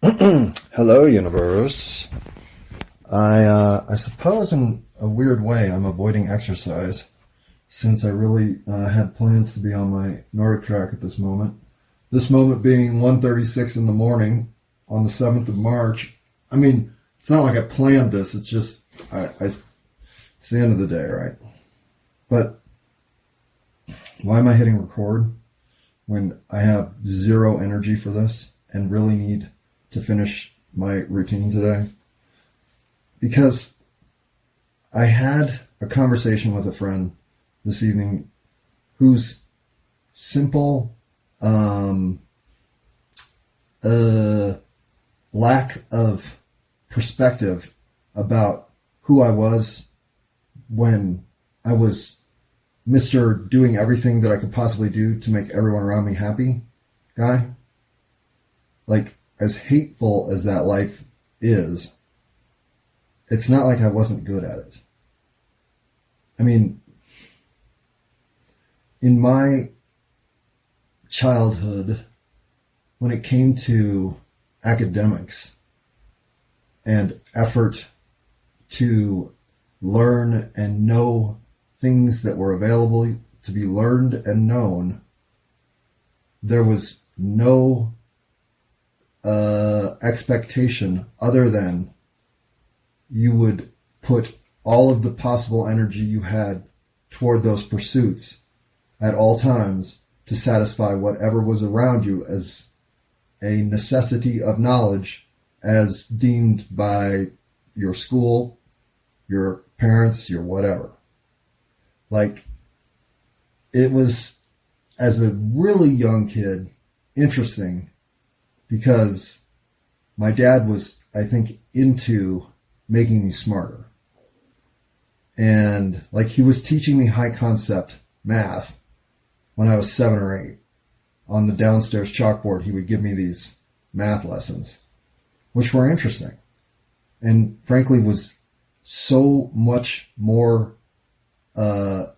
Hello, universe. I suppose in a weird way I'm avoiding exercise since I really had plans to be on my Nordic track at this moment. This moment being 1:36 in the morning on the 7th of March. I mean, it's not like I planned this. It's just, it's the end of the day, right? But why am I hitting record when I have zero energy for this and really need to finish my routine today? Because I had a conversation with a friend this evening whose simple lack of perspective about who I was when I was Mr. doing everything that I could possibly do to make everyone around me happy guy. Like, as hateful as that life is, it's not like I wasn't good at it. I mean, in my childhood, when it came to academics and effort to learn and know things that were available to be learned and known, there was no expectation other than you would put all of the possible energy you had toward those pursuits at all times to satisfy whatever was around you as a necessity of knowledge as deemed by your school, your parents, your whatever. Like, it was, as a really young kid, interesting because my dad was, I think, into making me smarter. And like, he was teaching me high concept math when I was 7 or 8. On the downstairs chalkboard, he would give me these math lessons, which were interesting. And frankly, was so much more of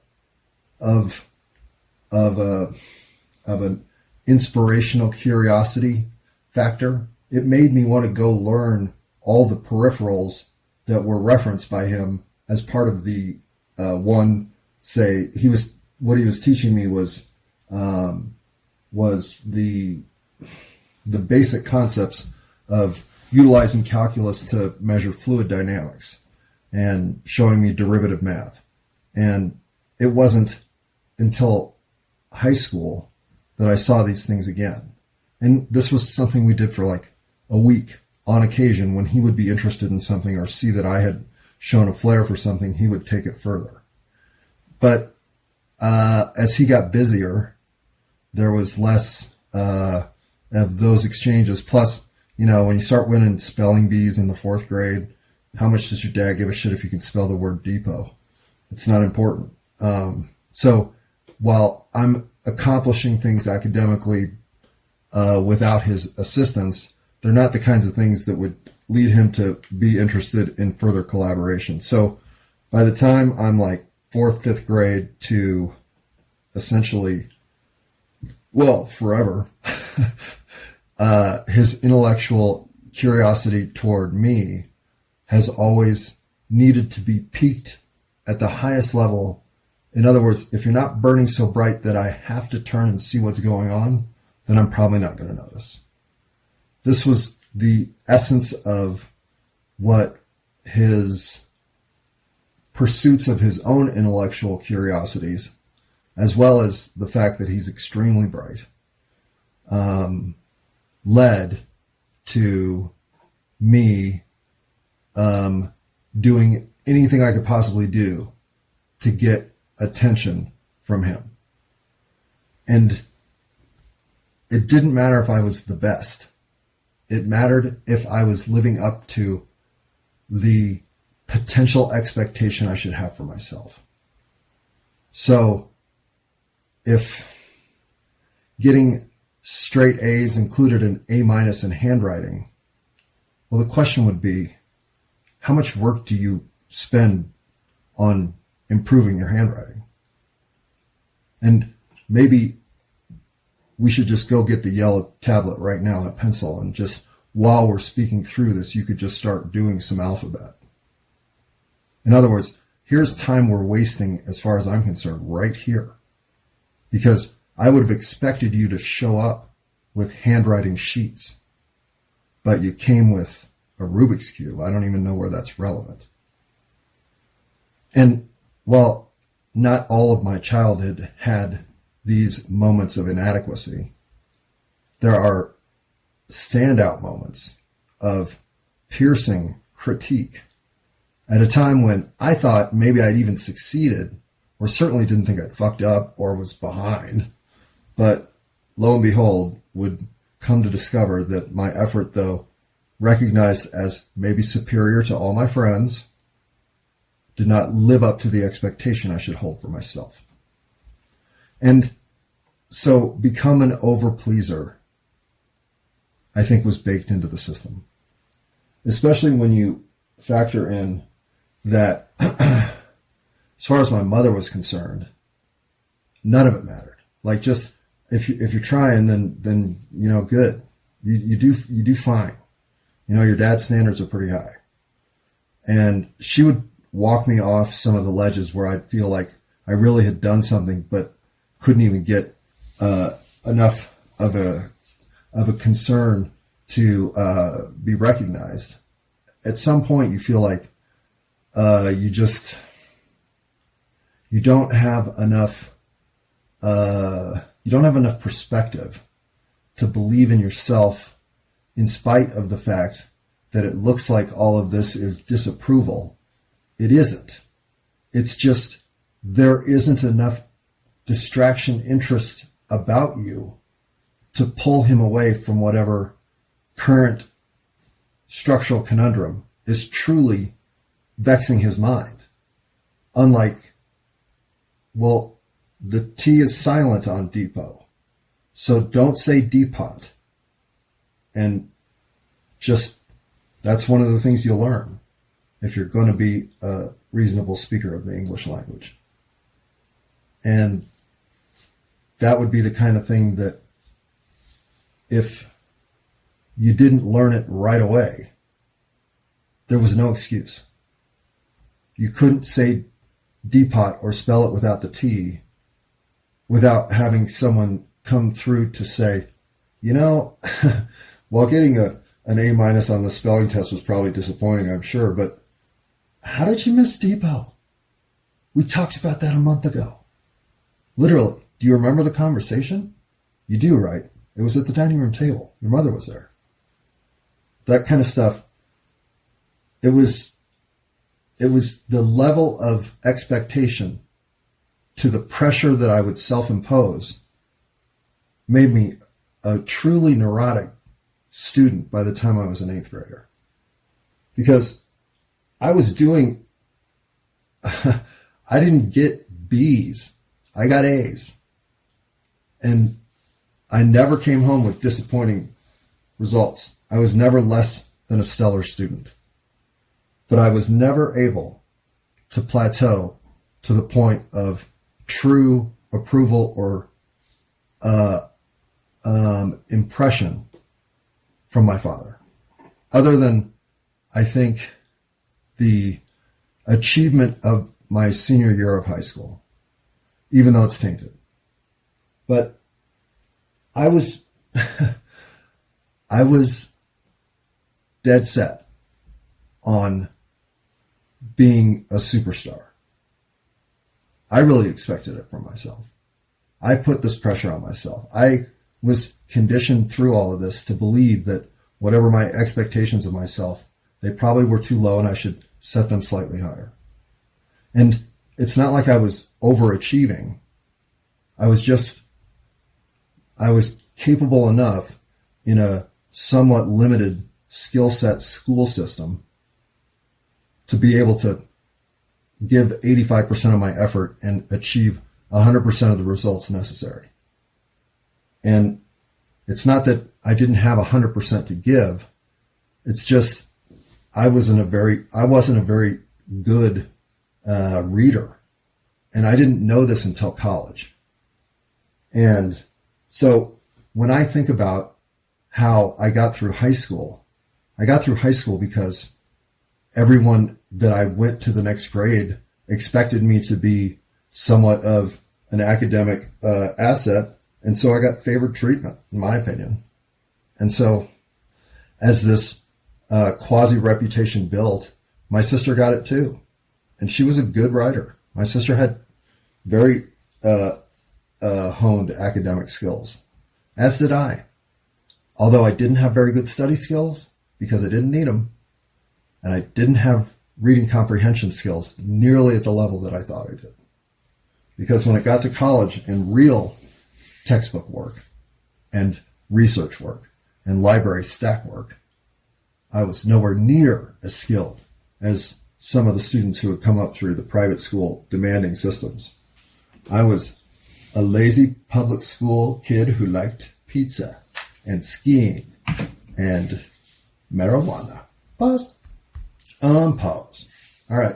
an inspirational curiosity factor. It made me want to go learn all the peripherals that were referenced by him as part of the what he was teaching me was the basic concepts of utilizing calculus to measure fluid dynamics and showing me derivative math. And it wasn't until high school that I saw these things again. And this was something we did for like a week on occasion. When he would be interested in something or see that I had shown a flair for something, he would take it further. But as he got busier, there was less of those exchanges. Plus, when you start winning spelling bees in the 4th grade, how much does your dad give a shit if you can spell the word depot? It's not important. So while I'm accomplishing things academically without his assistance, they're not the kinds of things that would lead him to be interested in further collaboration. So by the time I'm like 4th, 5th grade to essentially, forever, his intellectual curiosity toward me has always needed to be piqued at the highest level. In other words, if you're not burning so bright that I have to turn and see what's going on, then I'm probably not going to notice. This was the essence of what his pursuits of his own intellectual curiosities, as well as the fact that he's extremely bright, led to me doing anything I could possibly do to get attention from him. And it didn't matter if I was the best. It mattered if I was living up to the potential expectation I should have for myself. So if getting straight A's included an A- in handwriting, well, the question would be, how much work do you spend on improving your handwriting? And maybe we should just go get the yellow tablet right now and a pencil and just while we're speaking through this, you could just start doing some alphabet. In other words, here's time we're wasting as far as I'm concerned right here. Because I would have expected you to show up with handwriting sheets, but you came with a Rubik's Cube. I don't even know where that's relevant. And while not all of my childhood had these moments of inadequacy, there are standout moments of piercing critique at a time when I thought maybe I'd even succeeded, or certainly didn't think I'd fucked up or was behind. But lo and behold, would come to discover that my effort, though recognized as maybe superior to all my friends, did not live up to the expectation I should hold for myself. And so become an overpleaser, I think, was baked into the system. Especially when you factor in that, as far as my mother was concerned, none of it mattered. Like, just if you're trying, then you know, good. You do fine. You know, your dad's standards are pretty high. And she would walk me off some of the ledges where I'd feel like I really had done something, but couldn't even get enough of a concern to be recognized. At some point, you feel like you don't have enough. You don't have enough perspective to believe in yourself, in spite of the fact that it looks like all of this is disapproval. It isn't. It's just there isn't enough distraction interest about you to pull him away from whatever current structural conundrum is truly vexing his mind. Unlike, well, the T is silent on depot, so don't say depot. And just, that's one of the things you'll learn if you're going to be a reasonable speaker of the English language. And that would be the kind of thing that if you didn't learn it right away, there was no excuse. You couldn't say depot or spell it without the T without having someone come through to say, you know, while getting an A- on the spelling test was probably disappointing, I'm sure, but how did you miss depot? We talked about that a month ago. Literally. Do you remember the conversation? You do, right? It was at the dining room table. Your mother was there. That kind of stuff. It was the level of expectation to the pressure that I would self-impose made me a truly neurotic student by the time I was an 8th grader. Because I was doing, I didn't get B's. I got A's. And I never came home with disappointing results. I was never less than a stellar student. But I was never able to plateau to the point of true approval or impression from my father. Other than, I think, the achievement of my senior year of high school, even though it's tainted. But I was I was dead set on being a superstar. I really expected it from myself. I put this pressure on myself. I was conditioned through all of this to believe that whatever my expectations of myself, they probably were too low and I should set them slightly higher. And it's not like I was overachieving. I was capable enough in a somewhat limited skill set school system to be able to give 85% of my effort and achieve 100% of the results necessary. And it's not that I didn't have 100% to give. It's just I wasn't a very good reader. And I didn't know this until college. And so when I think about how I got through high school. I got through high school because everyone that I went to the next grade expected me to be somewhat of an academic asset. And so I got favored treatment, in my opinion. And so as this quasi-reputation built, my sister got it too. And she was a good writer. My sister had very honed academic skills, as did I. Although I didn't have very good study skills because I didn't need them, and I didn't have reading comprehension skills nearly at the level that I thought I did. Because when it got to college and real textbook work and research work and library stack work, I was nowhere near as skilled as some of the students who had come up through the private school demanding systems. I was a lazy public school kid who liked pizza and skiing and marijuana. Pause. Pause. All right.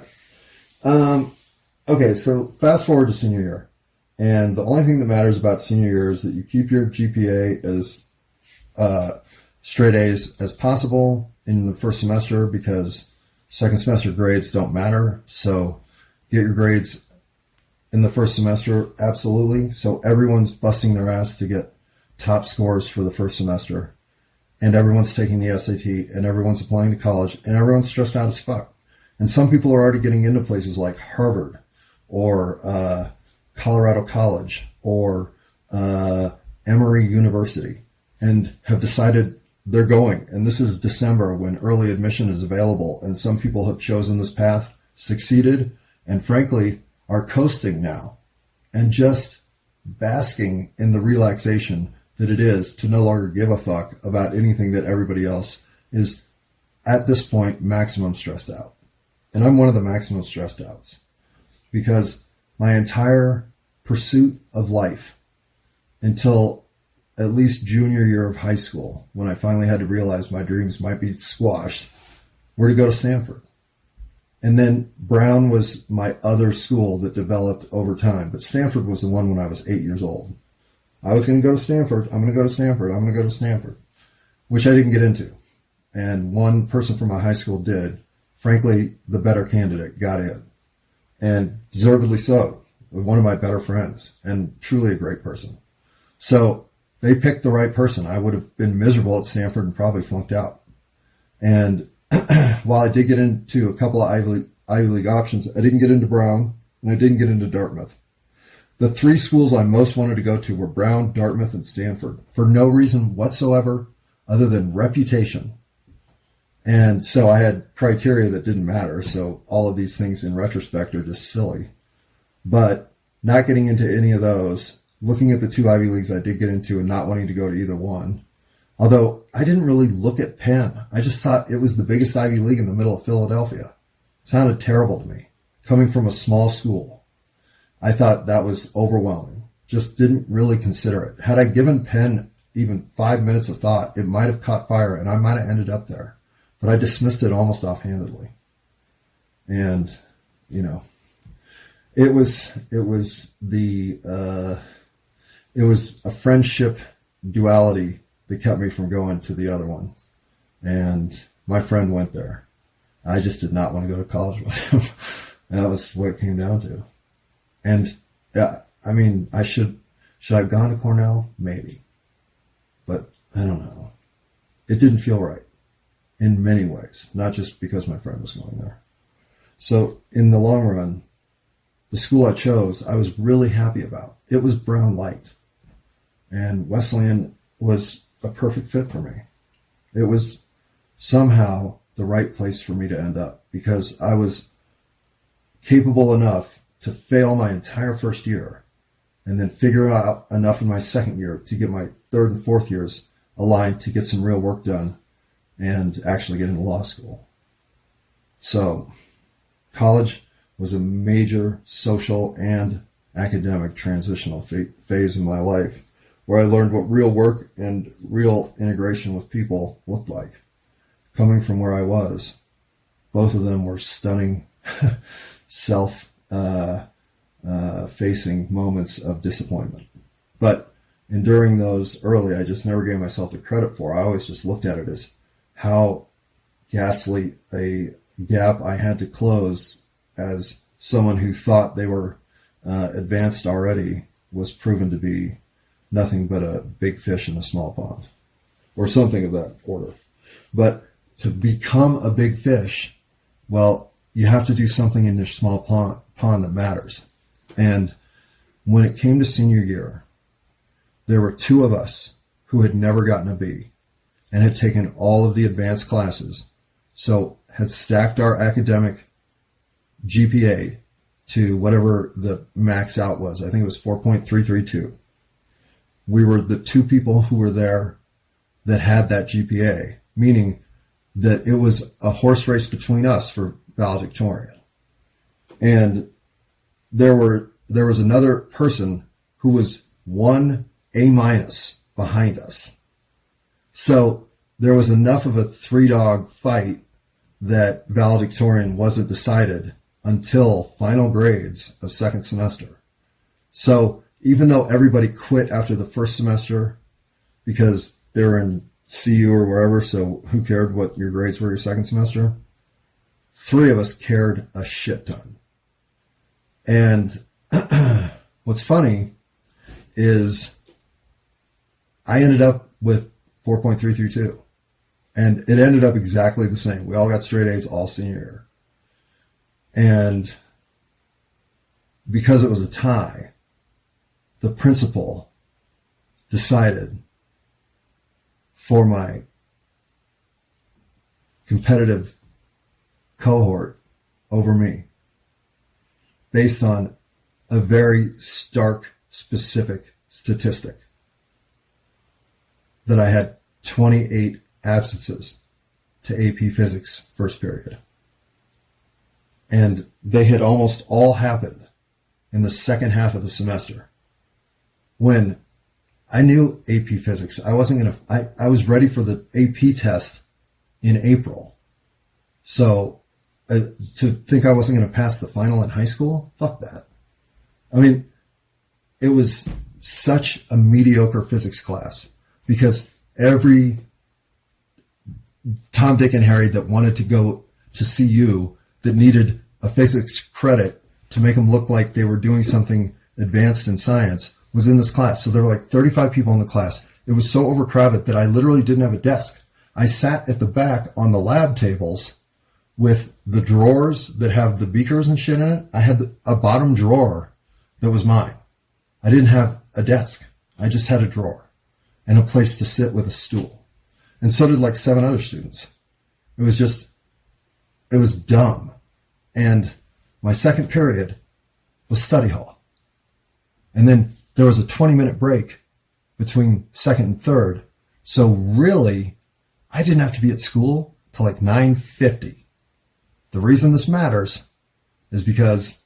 Okay, so fast forward to senior year. And the only thing that matters about senior year is that you keep your GPA as straight A's as possible in the first semester, because second semester grades don't matter. So get your grades in the first semester, absolutely. So everyone's busting their ass to get top scores for the first semester. And everyone's taking the SAT, and everyone's applying to college, and everyone's stressed out as fuck. And some people are already getting into places like Harvard or Colorado College or Emory University, and have decided they're going. And this is December, when early admission is available, and some people have chosen this path, succeeded, and frankly are coasting now and just basking in the relaxation that it is to no longer give a fuck about anything that everybody else is, at this point, maximum stressed out. And I'm one of the maximum stressed outs, because my entire pursuit of life until at least junior year of high school, when I finally had to realize my dreams might be squashed, were to go to Stanford. And then Brown was my other school that developed over time, but Stanford was the one when I was 8 years old. I was going to go to Stanford. I'm going to go to Stanford. I'm going to go to Stanford, which I didn't get into. And one person from my high school did. Frankly, the better candidate got in, and deservedly so. One of my better friends, and truly a great person. So they picked the right person. I would have been miserable at Stanford and probably flunked out. And while I did get into a couple of Ivy League options, I didn't get into Brown, and I didn't get into Dartmouth. The three schools I most wanted to go to were Brown, Dartmouth, and Stanford, for no reason whatsoever other than reputation. And so I had criteria that didn't matter. So all of these things in retrospect are just silly. But not getting into any of those, looking at the two Ivy Leagues I did get into and not wanting to go to either one. Although I didn't really look at Penn. I just thought it was the biggest Ivy League in the middle of Philadelphia. It sounded terrible to me, coming from a small school. I thought that was overwhelming. Just didn't really consider it. Had I given Penn even 5 minutes of thought, it might have caught fire and I might have ended up there. But I dismissed it almost offhandedly. And, you know, it was a friendship duality that kept me from going to the other one. And my friend went there. I just did not want to go to college with him. That was what it came down to. And yeah, I mean, should I have gone to Cornell? Maybe. But I don't know. It didn't feel right in many ways, not just because my friend was going there. So in the long run, the school I chose, I was really happy about. It was Brown Light. And Wesleyan was a perfect fit for me. It was somehow the right place for me to end up, because I was capable enough to fail my entire first year and then figure out enough in my second year to get my third and fourth years aligned to get some real work done and actually get into law school. So college was a major social and academic transitional phase in my life, where I learned what real work and real integration with people looked like. Coming from where I was, both of them were stunning self-facing moments of disappointment. But And during those early, I just never gave myself the credit for. I always just looked at it as how ghastly a gap I had to close as someone who thought they were advanced already was proven to be nothing but a big fish in a small pond, or something of that order. But to become a big fish, well, you have to do something in your small pond that matters. And when it came to senior year, there were two of us who had never gotten a B and had taken all of the advanced classes, so had stacked our academic GPA to whatever the max out was. I think it was 4.332. We were the two people who were there that had that GPA, meaning that it was a horse race between us for valedictorian. And there was another person who was 1 A- behind us. So there was enough of a three-dog fight that valedictorian wasn't decided until final grades of second semester. So even though everybody quit after the first semester because they were in CU or wherever, so who cared what your grades were your second semester, 3 of us cared a shit ton. And what's funny is I ended up with 4.332. And it ended up exactly the same. We all got straight A's all senior year. And because it was a tie, the principal decided for my competitive cohort over me based on a very stark, specific statistic that I had 28 absences to AP Physics first period. And they had almost all happened in the second half of the semester when I knew AP Physics. I was ready for the AP test in April. So to think I wasn't going to pass the final in high school, fuck that. I mean, it was such a mediocre physics class because every Tom, Dick, and Harry that wanted to go to CU that needed a physics credit to make them look like they were doing something advanced in science was in this class. So there were like 35 people in the class. It was so overcrowded that I literally didn't have a desk. I sat at the back on the lab tables with the drawers that have the beakers and shit in it. I had a bottom drawer that was mine. I didn't have a desk. I just had a drawer and a place to sit with a stool. And so did like 7 other students. It was dumb. And my second period was study hall. And then there was a 20-minute break between second and third. So really, I didn't have to be at school till like 9:50. The reason this matters is because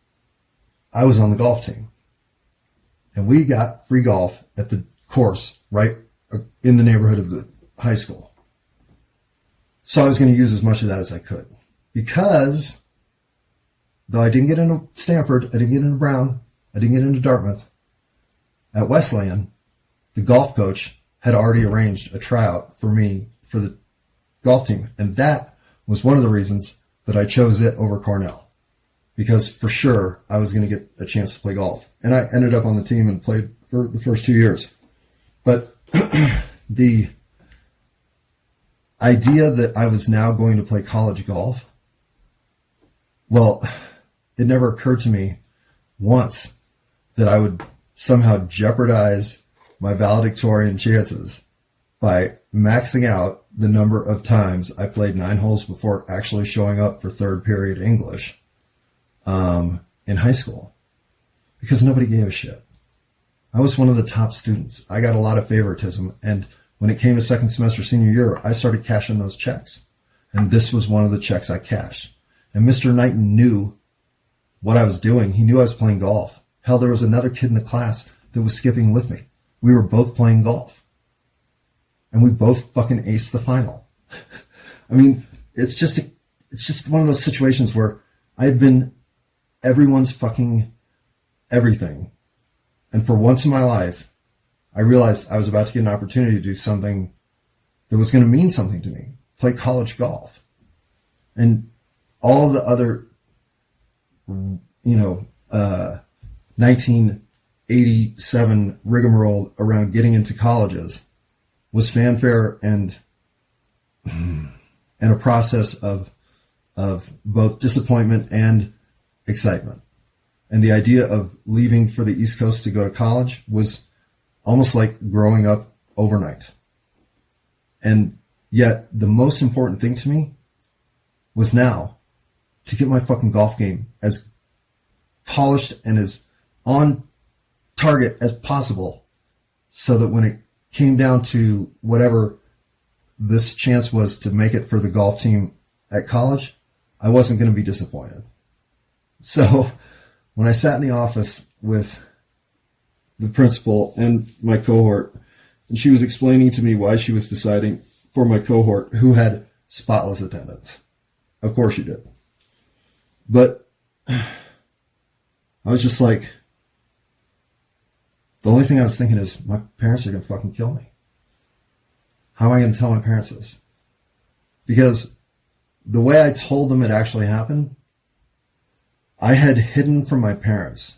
I was on the golf team. And we got free golf at the course right in the neighborhood of the high school. So I was going to use as much of that as I could. Because, though I didn't get into Stanford, I didn't get into Brown, I didn't get into Dartmouth, at Wesleyan, the golf coach had already arranged a tryout for me for the golf team. And that was one of the reasons that I chose it over Cornell. Because for sure, I was going to get a chance to play golf. And I ended up on the team and played for the first 2 years. But the idea that I was now going to play college golf, well, it never occurred to me once that I would somehow jeopardize my valedictorian chances by maxing out the number of times I played 9 holes before actually showing up for third period English in high school, because nobody gave a shit. I was one of the top students. I got a lot of favoritism, and when it came to second semester senior year, I started cashing those checks, and this was one of the checks I cashed. And Mr. Knighton knew what I was doing. He knew I was playing golf. Hell, there was another kid in the class that was skipping with me. We were both playing golf, and we both fucking aced the final. I mean, it's just one of those situations where I had been everyone's fucking everything. And for once in my life, I realized I was about to get an opportunity to do something that was going to mean something to me, play college golf. And all the other, 1987 rigmarole around getting into colleges was fanfare and a process of both disappointment and excitement. And the idea of leaving for the East Coast to go to college was almost like growing up overnight. And yet the most important thing to me was now to get my fucking golf game as polished and as on target as possible, so that when it came down to whatever this chance was to make it for the golf team at college, I wasn't going to be disappointed. So when I sat in the office with the principal and my cohort, and she was explaining to me why she was deciding for my cohort, who had spotless attendance. Of course she did. But I was just like, the only thing I was thinking is, my parents are going to fucking kill me. How am I going to tell my parents this? Because the way I told them it actually happened, I had hidden from my parents,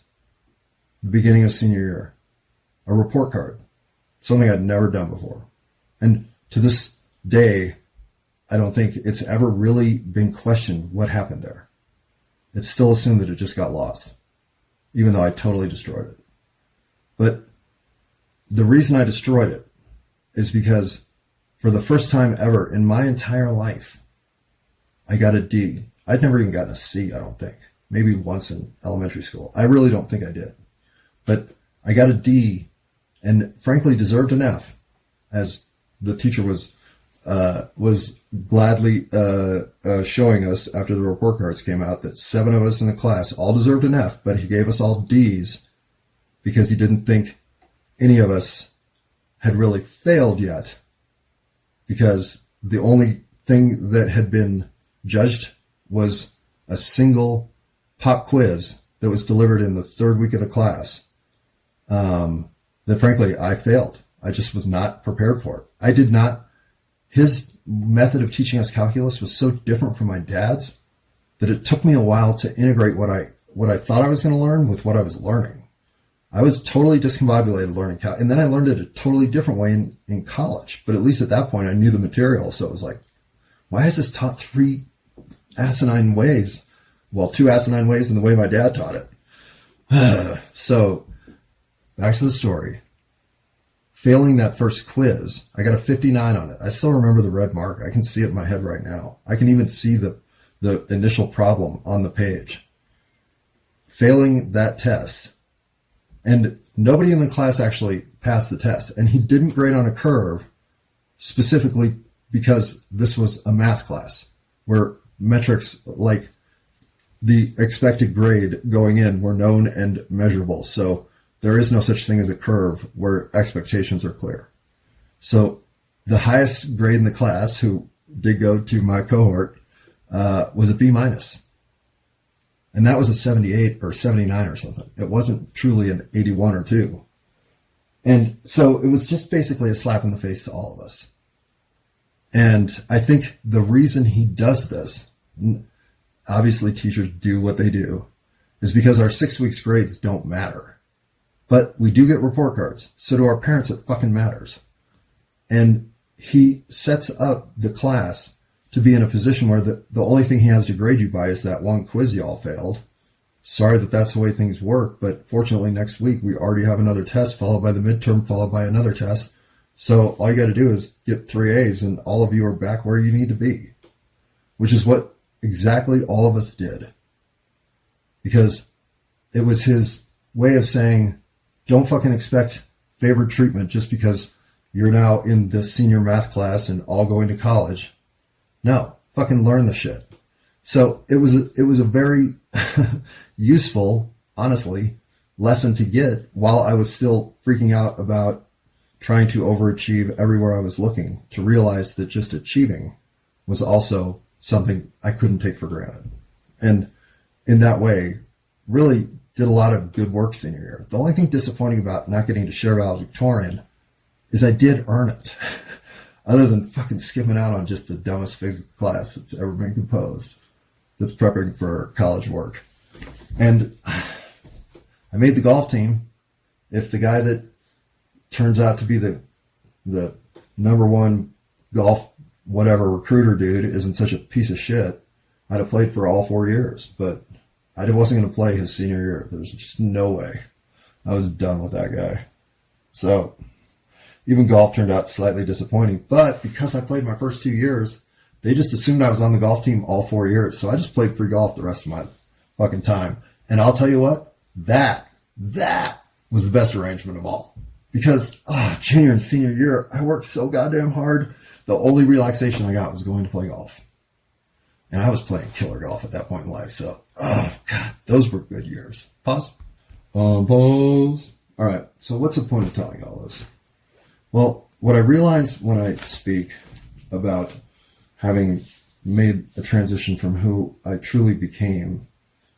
the beginning of senior year, a report card, something I'd never done before. And to this day, I don't think it's ever really been questioned what happened there. It's still assumed that it just got lost, even though I totally destroyed it. But the reason I destroyed it is because for the first time ever in my entire life, I got a D. I'd never even gotten a C, I don't think. Maybe once in elementary school. I really don't think I did. But I got a D and frankly deserved an F, as the teacher was gladly showing us after the report cards came out that 7 of us in the class all deserved an F, but he gave us all Ds because he didn't think any of us had really failed yet, because the only thing that had been judged was a single pop quiz that was delivered in the third week of the class that frankly I failed. I just was not prepared for it. I did not. His method of teaching us calculus was so different from my dad's that it took me a while to integrate what I thought I was going to learn with what I was learning. I was totally discombobulated learning calculus, and then I learned it a totally different way in college. But at least at that point, I knew the material, so it was like, why is this taught 3 asinine ways? Well, 2 asinine ways in the way my dad taught it. So, back to the story. Failing that first quiz, I got a 59 on it. I still remember the red mark. I can see it in my head right now. I can even see the initial problem on the page. Failing that test. And nobody in the class actually passed the test. And he didn't grade on a curve specifically because this was a math class where metrics like the expected grade going in were known and measurable. So there is no such thing as a curve where expectations are clear. So the highest grade in the class, who did go to my cohort, was a B minus. And that was a 78 or 79 or something. It wasn't truly an 81 or 2. And so it was just basically a slap in the face to all of us. And I think the reason he does this, obviously teachers do what they do, is because our 6 weeks grades don't matter. But we do get report cards. So to our parents, it fucking matters. And he sets up the class to be in a position where the only thing he has to grade you by is that one quiz you all failed. Sorry that that's the way things work, but fortunately next week we already have another test followed by the midterm followed by another test. So all you got to do is get 3 A's and all of you are back where you need to be, which is what exactly all of us did. Because it was his way of saying, don't fucking expect favored treatment just because you're now in this senior math class and all going to college. No, fucking learn the shit. So it was a very useful, honestly, lesson to get while I was still freaking out about trying to overachieve everywhere I was looking, to realize that just achieving was also something I couldn't take for granted. And in that way, really did a lot of good work senior year. The only thing disappointing about not getting to share valedictorian is I did earn it. Other than fucking skipping out on just the dumbest physics class that's ever been composed that's prepping for college work. And I made the golf team. If the guy that turns out to be the number one golf whatever recruiter dude isn't such a piece of shit, I'd have played for all 4 years. But I wasn't going to play his senior year. There's just no way. I was done with that guy. So even golf turned out slightly disappointing. But because I played my first 2 years, they just assumed I was on the golf team all 4 years. So I just played free golf the rest of my fucking time. And I'll tell you what, that was the best arrangement of all. Because junior and senior year, I worked so goddamn hard. The only relaxation I got was going to play golf. And I was playing killer golf at that point in life. So, God, those were good years. Pause. Pause. All right. So what's the point of telling all this? Well, what I realize when I speak about having made a transition from who I truly became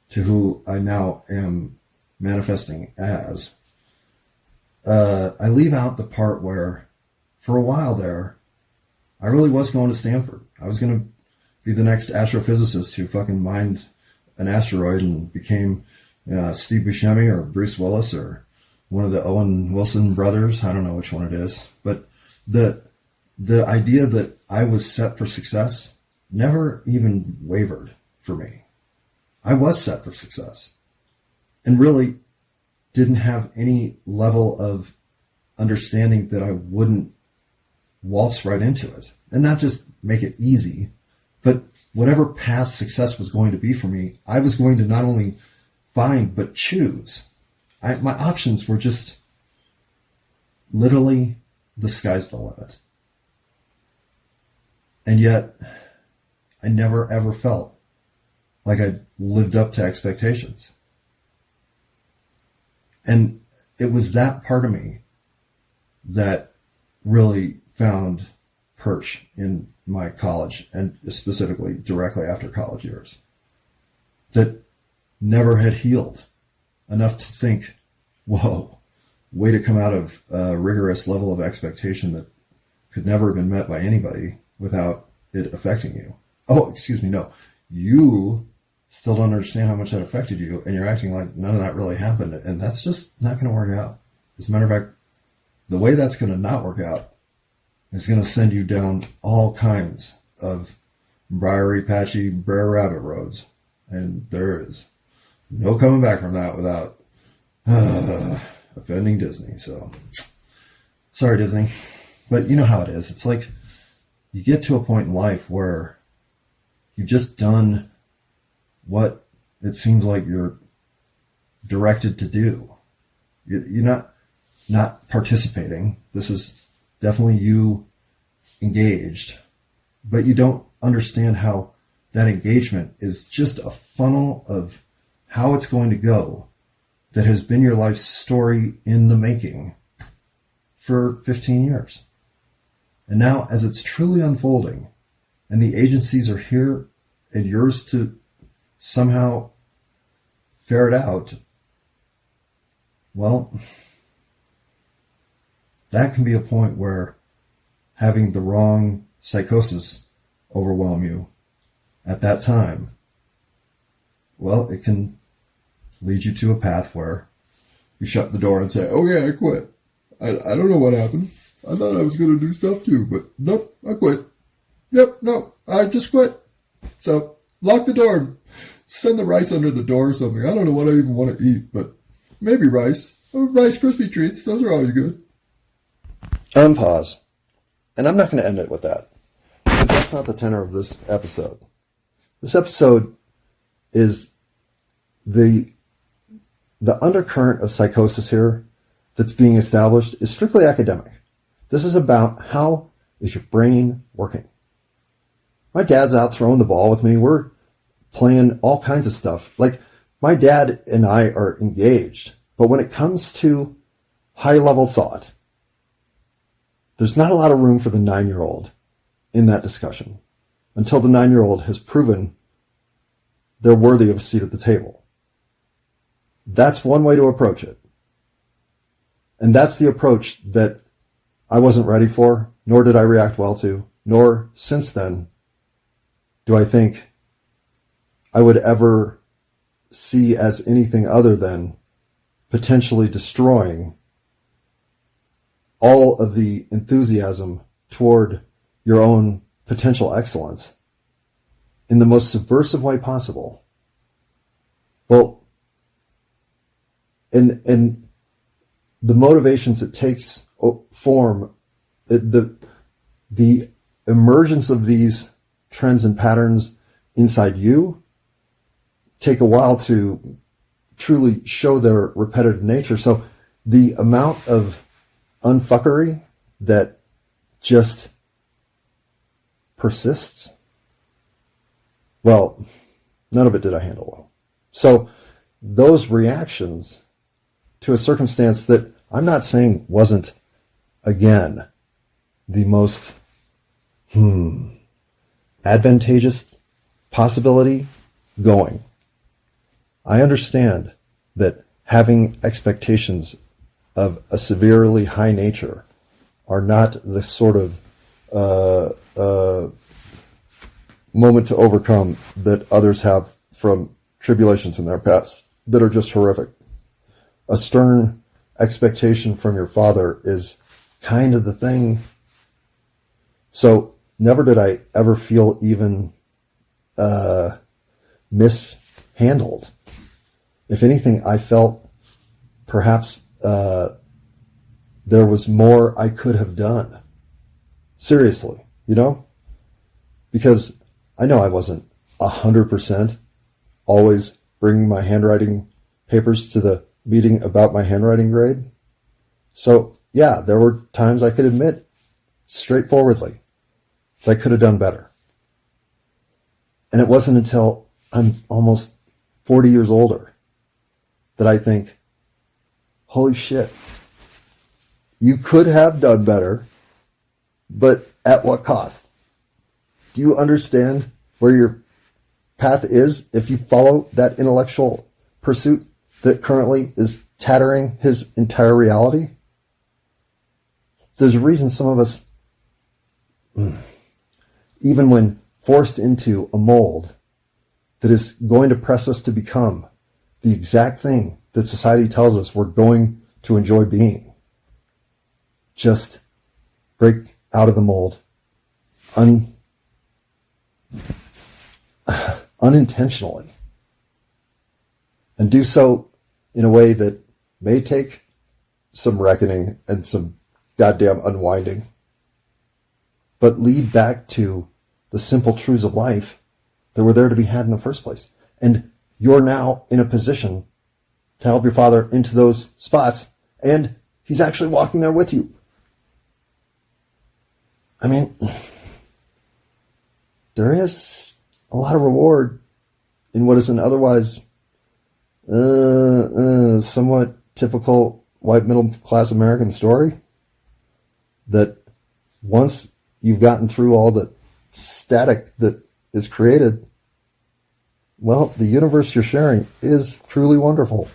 to who I now am manifesting as, I leave out the part where for a while there, I really was going to Stanford. I was going to be the next astrophysicist who fucking mined an asteroid and became Steve Buscemi or Bruce Willis or one of the Owen Wilson brothers. I don't know which one it is. But the idea that I was set for success never even wavered for me. I was set for success and really didn't have any level of understanding that I wouldn't waltz right into it and not just make it easy, but whatever path success was going to be for me, I was going to not only find, but choose. My options were just literally the sky's the limit. And yet I never ever felt like I lived up to expectations. And it was that part of me that really found perch in my college and specifically directly after college years that never had healed enough to think, whoa, way to come out of a rigorous level of expectation that could never have been met by anybody without it affecting you. Oh, excuse me, no. You still don't understand how much that affected you, and you're acting like none of that really happened, and that's just not going to work out. As a matter of fact, the way that's going to not work out is going to send you down all kinds of briary, patchy, Brer Rabbit roads, and there is no coming back from that without offending Disney. So, sorry, Disney. But you know how it is. It's like you get to a point in life where you've just done what it seems like you're directed to do. You're not participating. This is definitely you engaged, but you don't understand how that engagement is just a funnel of how it's going to go that has been your life story in the making for 15 years. And now as it's truly unfolding and the agencies are here and yours to somehow ferret out, well, that can be a point where having the wrong psychosis overwhelm you at that time, well, it can lead you to a path where you shut the door and say, oh yeah, I quit. I don't know what happened. I thought I was going to do stuff too, but nope, I quit. Yep, no, I just quit. So lock the door and send the rice under the door or something. I don't know what I even want to eat, but maybe rice. Oh, Rice Krispie treats, those are always good. Unpause. And I'm not going to end it with that, because that's not the tenor of this episode. This episode is the undercurrent of psychosis here that's being established is strictly academic. This is about how is your brain working. My dad's out throwing the ball with me. We're playing all kinds of stuff. Like, my dad and I are engaged, but when it comes to high-level thought, there's not a lot of room for the 9-year-old in that discussion until the 9-year-old has proven they're worthy of a seat at the table. That's one way to approach it. And that's the approach that I wasn't ready for, nor did I react well to, nor since then do I think I would ever see as anything other than potentially destroying all of the enthusiasm toward your own potential excellence in the most subversive way possible. Well, and the motivations it takes form, the emergence of these trends and patterns inside you take a while to truly show their repetitive nature. So the amount of unfuckery that just persists, well, none of it did I handle well. So those reactions to a circumstance that I'm not saying wasn't, again, the most advantageous possibility going. I understand that having expectations of a severely high nature are not the sort of moment to overcome that others have from tribulations in their past that are just horrific. A stern expectation from your father is kind of the thing. So never did I ever feel even mishandled. If anything, I felt perhaps there was more I could have done. Seriously, because I know I wasn't 100% always bringing my handwriting papers to the meeting about my handwriting grade. So yeah, there were times I could admit straightforwardly that I could have done better. And it wasn't until I'm almost 40 years older that I think, holy shit, you could have done better, but at what cost? Do you understand where your path is if you follow that intellectual pursuit that currently is tattering his entire reality? There's a reason some of us, even when forced into a mold that is going to press us to become the exact thing that society tells us we're going to enjoy being, just break out of the mold unintentionally, and do so in a way that may take some reckoning and some goddamn unwinding, but lead back to the simple truths of life that were there to be had in the first place. And you're now in a position to help your father into those spots, and he's actually walking there with you. I mean, there is a lot of reward in what is an otherwise somewhat typical white middle class American story, that once you've gotten through all the static that is created, well, the universe you're sharing is truly wonderful.